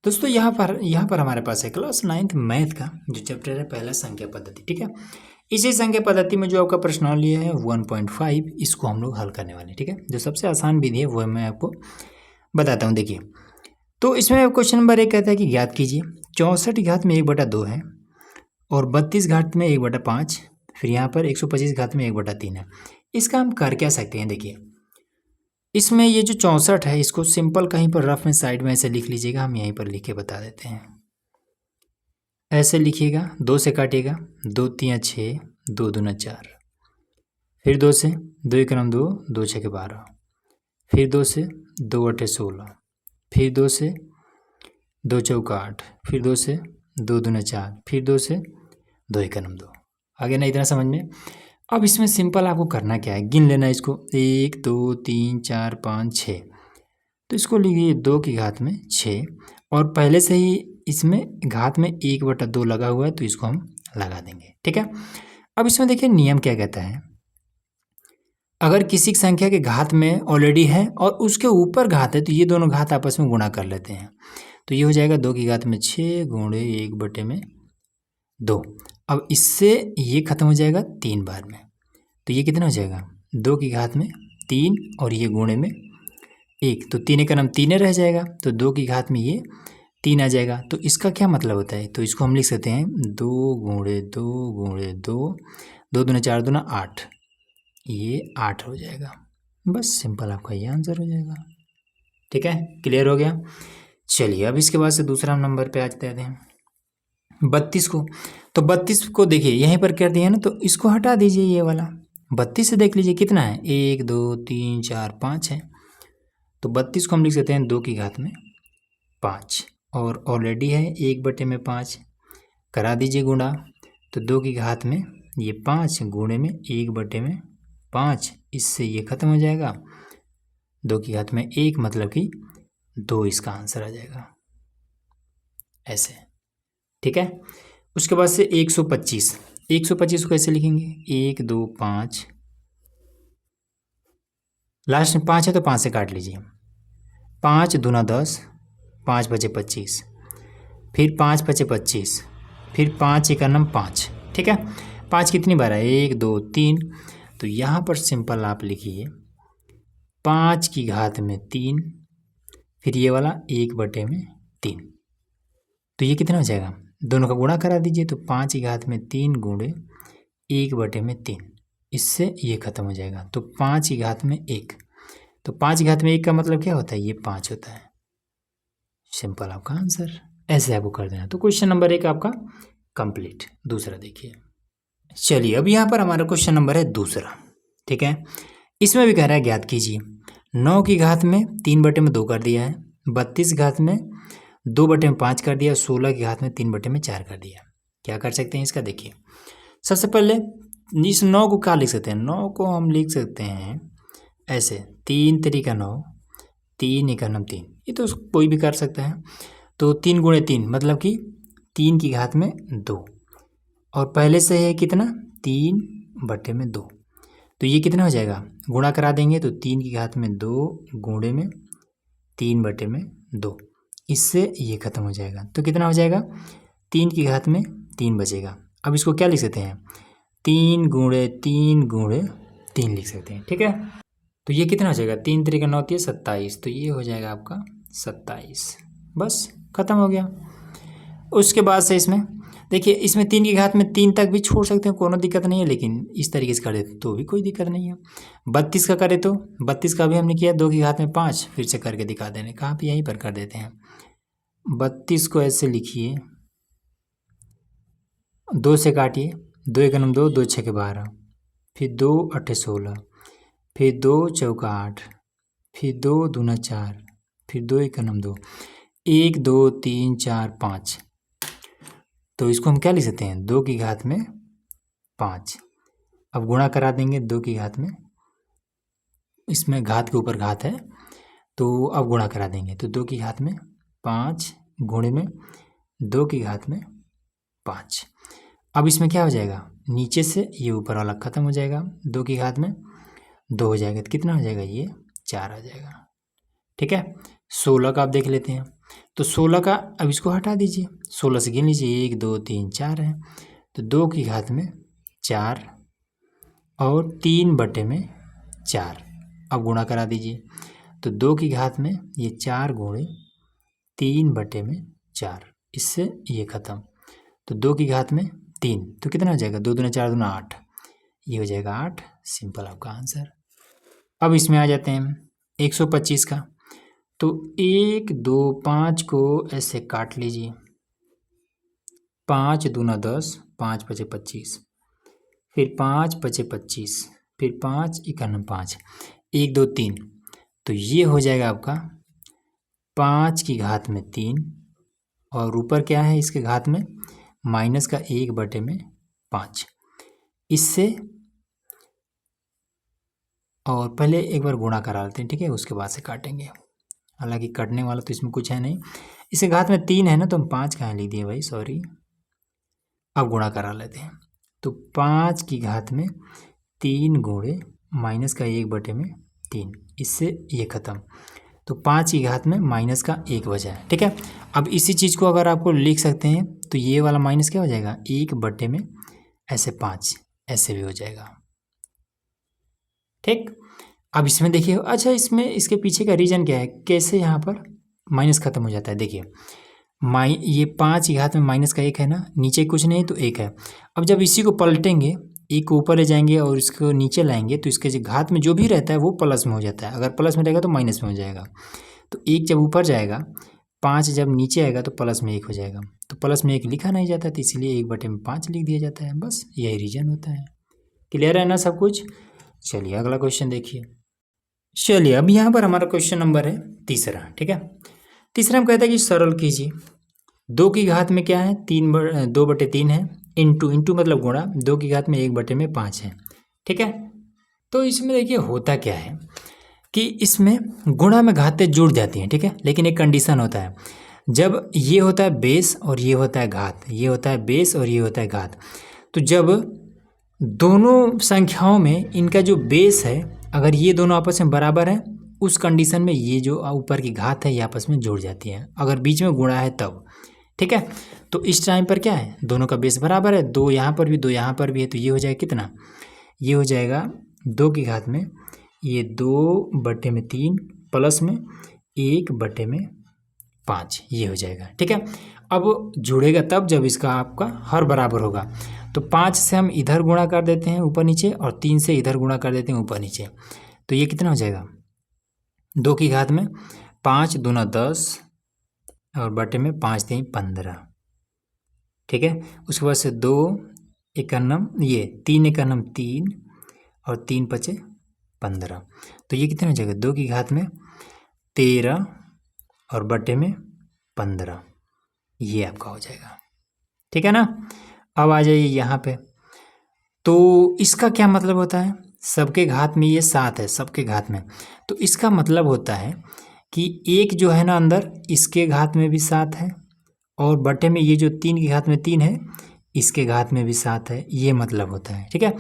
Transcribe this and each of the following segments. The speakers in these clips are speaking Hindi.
दोस्तों यहाँ पर हमारे पास है क्लास 9th मैथ का जो चैप्टर है पहला संख्या पद्धति। ठीक है, इसी संख्या पद्धति में जो आपका प्रश्नावली है 1.5 इसको हम लोग हल करने वाले हैं। ठीक है, जो सबसे आसान विधि है वो मैं आपको बताता हूँ। देखिए, तो इसमें क्वेश्चन नंबर 1 कहता है कि ज्ञात कीजिए 64 घात में 1/2 है और 32 घात में 1/5, फिर यहाँ पर 125 घात में 1/3 है। इसका हम कर क्या सकते हैं? देखिए, इसमें ये जो 64 है इसको सिंपल कहीं पर रफ में साइड में ऐसे लिख लीजिएगा। हम यहीं पर लिख के बता देते हैं। ऐसे लिखिएगा, 2 से काटिएगा, 2 3 6, 2 दूना 4, फिर 2 से, 2 1 2, 2 6 12, फिर 2 से, 2 8 16, फिर 2 से, 2 चौका 8, फिर 2 से, 2 दूना 4, फिर 2 से, 2 1 2। आगे ना इतना समझ में। अब इसमें सिंपल आपको करना क्या है, गिन लेना है इसको, 1 2 3 4 5 6। तो इसको लिखिए 2 की घात में 6 और पहले से ही इसमें घात में 1/2 लगा हुआ है तो इसको हम लगा देंगे। ठीक है, अब इसमें देखिए नियम क्या कहता है, अगर किसी संख्या के घात में ऑलरेडी है और उसके ऊपर घात है तो ये दोनों घात आपस में गुणा कर लेते हैं। तो ये हो जाएगा 2 की घात में 6 गुणे 1/2। अब इससे ये खत्म हो जाएगा 3 बार में, तो ये कितना हो जाएगा 2 की घात में 3 और ये गुणे में 1, तो 3 का नाम 3 रह जाएगा, तो 2 की घात में ये 3 आ जाएगा। तो इसका क्या मतलब होता है, तो इसको हम लिख सकते हैं 2 गुणे 2 गुणे 2, 2 दूना 4 दूना 8, ये 8 हो जाएगा। बस सिंपल आपका ये आंसर हो जाएगा। ठीक है, क्लियर हो गया। चलिए अब इसके बाद से दूसरा नंबर पे आ जाते हैं 32 को। तो 32 को देखिए यहीं पर कर दिया ना, तो इसको हटा दीजिए, ये वाला 32 से देख लीजिए कितना है, 1 2 3 4 5 है। तो 32 को हम लिख सकते हैं 2 की घात में 5 और ऑलरेडी है 1/5, करा दीजिए गुणा। तो 2 की घात में ये 5 गुणे में 1/5, इससे ये खत्म हो जाएगा। 2 की घात में 1 मतलब कि 2 इसका आंसर आ जाएगा ऐसे। ठीक है, उसके बाद से 125 को कैसे लिखेंगे, 1 2 5, लास्ट में 5 है तो 5 से काट लीजिए, 5 दूना 10, 5 बचे 25, फिर 5 बचे 25, फिर 5 एक नम 5। ठीक है, 5 कितनी बार है, 1 2 3। तो यहाँ पर सिंपल आप लिखिए 5 की घात में 3, फिर ये वाला 1/3। तो ये कितना हो जाएगा, दोनों का गुणा करा दीजिए, तो 5 की घात में 3 गुणे 1/3, इससे ये खत्म हो जाएगा। तो 5 की घात में 1, तो 5 की घात में 1 का मतलब क्या होता है, ये 5 होता है। सिंपल आपका आंसर, ऐसे आपको कर देना। तो क्वेश्चन नंबर 1 आपका कंप्लीट। दूसरा देखिए, चलिए अब यहाँ पर हमारा क्वेश्चन नंबर है दूसरा। ठीक है, इसमें भी कह रहा है ज्ञात कीजिए 9 की घात में 3/2 कर दिया है, 32 की घात में 2/5 कर दिया, 16 की घात में 3/4 कर दिया। क्या कर सकते हैं इसका, देखिए सबसे पहले इस 9 को क्या लिख सकते हैं, 9 को हम लिख सकते हैं ऐसे, 3 तरीका 9, 3 एक 3, ये तो कोई भी कर सकता है। तो 3 गुणे 3 मतलब कि 3 की घात में 2 और पहले से है कितना 3/2, तो ये कितना हो जाएगा, गुणा करा देंगे तो 3 की घात में 2 गुणे में 3/2, इससे ये खत्म हो जाएगा। तो कितना हो जाएगा, 3 की घात में 3 बचेगा। अब इसको क्या लिख सकते हैं, 3 गुणे 3 गुणे 3 लिख सकते हैं। ठीक है, तो ये कितना हो जाएगा, 3 तरीका 9 होती है 27, तो ये हो जाएगा आपका 27। बस खत्म हो गया। उसके बाद से इसमें देखिए, इसमें 3 की घात में 3 तक भी छोड़ सकते हैं, कोनो दिक्कत नहीं है, लेकिन इस तरीके से करे तो भी कोई दिक्कत नहीं है। 32 का करे तो 32 का भी हमने किया 2 की घात में 5, फिर से करके दिखा देने, कहाँ पे यहीं पर कर देते हैं। 32 को ऐसे लिखिए, 2 से काटिए, 2 एक 2, 2 6 12, फिर 2 8 16, फिर 2 चौका 8, फिर 2 दूना 4, फिर 2 एक 2, 1 2 3 4 5। तो इसको हम क्या लिख सकते हैं, 2 की घात में 5। अब गुणा करा देंगे 2 की घात में, इसमें घात के ऊपर घात है तो अब गुणा करा देंगे, तो 2 की घात में 5 गुणे में 2 की घात में 5। अब इसमें क्या हो जाएगा, नीचे से ये ऊपर वाला खत्म हो जाएगा, 2 की घात में 2 हो जाएगा, तो कितना हो जाएगा, ये 4 आ जाएगा। ठीक है, 16 का आप देख लेते हैं, तो 16 का अब इसको हटा दीजिए, 16 से गिन लीजिए 1 2 3 4 है, तो 2 की घात में 4 और 3/4 अब गुणा करा दीजिए, तो 2 की घात में ये 4 गुणे 3/4, इससे ये खत्म, तो 2 की घात में 3 तो कितना हो जाएगा, 2 दूना 4 दूना 8, ये हो जाएगा 8, सिंपल आपका आंसर। अब इसमें आ जाते हैं 125 का, तो 1 2 5 को ऐसे काट लीजिए, 5 दूना 10, 5 पचे 25, फिर 5 पचे 25, फिर 5 इक्यावन 5, 1 2 3, तो ये हो जाएगा आपका 5 की घात में 3 और ऊपर क्या है इसके घात में माइनस का 1/5, इससे और पहले एक बार गुणा करा लेते हैं, ठीक है, उसके बाद से काटेंगे, हालांकि कटने वाला तो इसमें कुछ है नहीं, इसके घात में 3 है ना, तो हम 5 कहाँ लिख दिए भाई, सॉरी। अब गुणा करा लेते हैं, तो 5 की घात में 3 गुणे माइनस का 1/3, इससे ये खत्म, तो 5 की घात में माइनस का 1 बचा है, ठीक है। अब इसी चीज़ को अगर आपको लिख सकते हैं तो ये वाला माइनस क्या हो जाएगा, 1/5 ऐसे भी हो जाएगा, ठीक। अब इसमें देखिए, अच्छा इसमें इसके पीछे का रीज़न क्या है, कैसे यहाँ पर माइनस खत्म हो जाता है, देखिए ये 5 की घात में माइनस का 1 है ना, नीचे कुछ नहीं तो 1 है। अब जब इसी को पलटेंगे, 1 को ऊपर ले जाएंगे और इसको नीचे लाएंगे, तो इसके घात में जो भी रहता है वो प्लस में हो जाता है, अगर प्लस में रहेगा तो माइनस में हो जाएगा, तो 1 जब ऊपर जाएगा, 5 जब नीचे आएगा तो प्लस में 1 हो जाएगा, तो प्लस में 1 लिखा नहीं जाता, तो इसलिए 1/5 लिख दिया जाता है, बस यही रीज़न होता है। क्लियर है ना सब कुछ। चलिए अगला क्वेश्चन देखिए। चलिए अब यहाँ पर हमारा क्वेश्चन नंबर है तीसरा, ठीक है। तीसरा हम कहते हैं कि सरल कीजिए, 2 की घात में क्या है, 2/3 है, इंटू मतलब गुणा, 2 की घात में 1/5 है, ठीक है। तो इसमें देखिए होता क्या है कि इसमें गुणा में घातें जुड़ जाती हैं, ठीक है, लेकिन एक कंडीशन होता है, जब ये होता है बेस और ये होता है घात, ये होता है बेस और ये होता है घात, तो जब दोनों संख्याओं में इनका जो बेस है अगर ये दोनों आपस में बराबर हैं, उस कंडीशन में ये जो ऊपर की घात है ये आपस में जुड़ जाती है, अगर बीच में गुणा है तब, ठीक है। तो इस टाइम पर क्या है, दोनों का बेस बराबर है, 2 यहाँ पर भी 2 यहाँ पर भी है, तो ये हो जाएगा कितना, ये हो जाएगा 2 की घात में ये 2/3 प्लस में 1/5, ये हो जाएगा, ठीक है। अब जुड़ेगा तब जब इसका आपका हर बराबर होगा, तो 5 से हम इधर गुणा कर देते हैं ऊपर नीचे और 3 से इधर गुणा कर देते हैं ऊपर नीचे, तो ये कितना हो जाएगा, 2 की घात में 5 दूना 10 और बटे में 5 3 15, ठीक है। उसके बाद से 2 इक्यानम, ये 3 इक्यानम 3 और 3 पचे 15, तो ये कितना हो जाएगा, 2 की घात में 13 और बटे में 15, ये आपका हो जाएगा, ठीक है ना। अब आ जाइए यहाँ पे, तो इसका क्या मतलब होता है, सबके घात में ये 7 है, सबके घात में, तो इसका मतलब होता है कि एक जो है ना अंदर, इसके घात में भी 7 है और बटे में ये जो 3 की घात में 3 है, इसके घात में भी 7 है, ये मतलब होता है, ठीक है।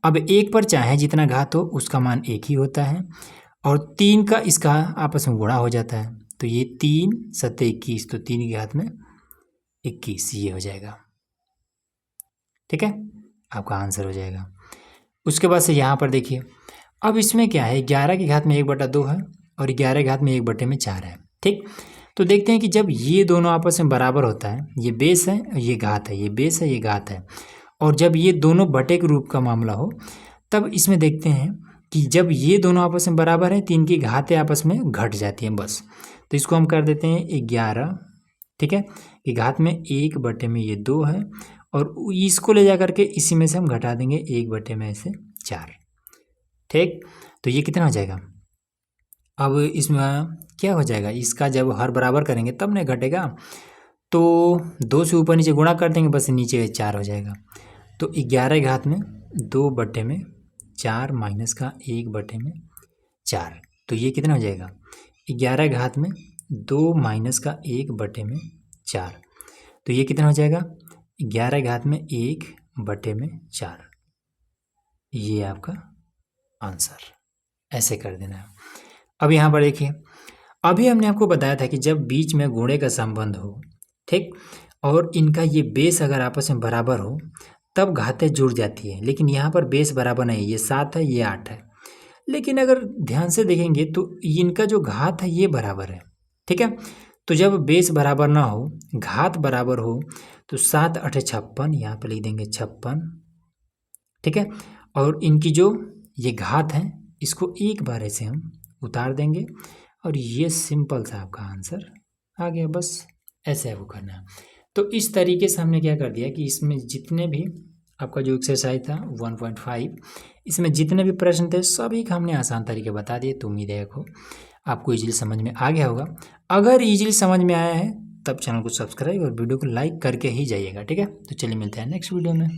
अब एक पर चाहे जितना घात हो उसका मान एक ही होता है और 3 का इसका आपस में गुणा हो जाता है, तो ये 3 7 21, तो 3 की घात में 21, ये हो जाएगा, ठीक है, आपका आंसर हो जाएगा। उसके बाद से यहाँ पर देखिए, अब इसमें क्या है, 11 की घात में 1/2 है और 11 की घात में 1/4 है, ठीक। तो देखते हैं कि जब ये दोनों आपस में बराबर होता है, ये बेस है ये घात है, ये बेस है ये घात है, और जब ये दोनों बटे के रूप का मामला हो, तब इसमें देखते हैं कि जब ये दोनों आपस में बराबर है तो इनकी घातें आपस में घट जाती हैं बस, तो इसको हम कर देते हैं 11, ठीक है, कि घात में 1 बटे में ये 2 है और इसको ले जा करके इसी में से हम घटा देंगे 1 बटे में से 4, ठीक। तो ये कितना हो जाएगा, अब इसमें क्या हो जाएगा, इसका जब हर बराबर करेंगे तब नहीं घटेगा, तो 2 से ऊपर नीचे गुणा कर देंगे, बस नीचे 4 हो जाएगा, तो 11 की घात में 2 बटे में 4 माइनस का 1 बटे में 4, तो ये कितना हो जाएगा, 11 की घात में 2 माइनस का 1 बटे में 4, तो ये कितना हो जाएगा, 11 की घात में 1 बटे में 4, ये आपका आंसर, ऐसे कर देना है। अब यहाँ पर देखिए, अभी हमने आपको बताया था कि जब बीच में गुणे का संबंध हो, ठीक, और इनका ये बेस अगर आपस में बराबर हो तब घातें जुड़ जाती है, लेकिन यहाँ पर बेस बराबर नहीं, ये 7 है, ये 8 है। लेकिन अगर ध्यान से देखेंगे तो इनका जो घात है ये बराबर है, ठीक है। तो जब बेस बराबर ना हो, घात बराबर हो, तो 7 8 56, यहाँ पे लिख देंगे 56, ठीक है। और इनकी जो ये घात है इसको एक बार ऐसे हम उतार देंगे और ये सिंपल सा आपका आंसर आ गया। बस ऐसे आपको करना है। तो इस तरीके से हमने क्या कर दिया कि इसमें जितने भी आपका जो एक्सरसाइज था 1.5, इसमें जितने भी प्रश्न थे सभी का हमने आसान तरीके बता दिए। तो उम्मीद है आपको इजीली समझ में आ गया होगा। अगर इजीली समझ में आया है तब चैनल को सब्सक्राइब और वीडियो को लाइक करके ही जाइएगा, ठीक है। तो चलिए मिलते हैं नेक्स्ट वीडियो में।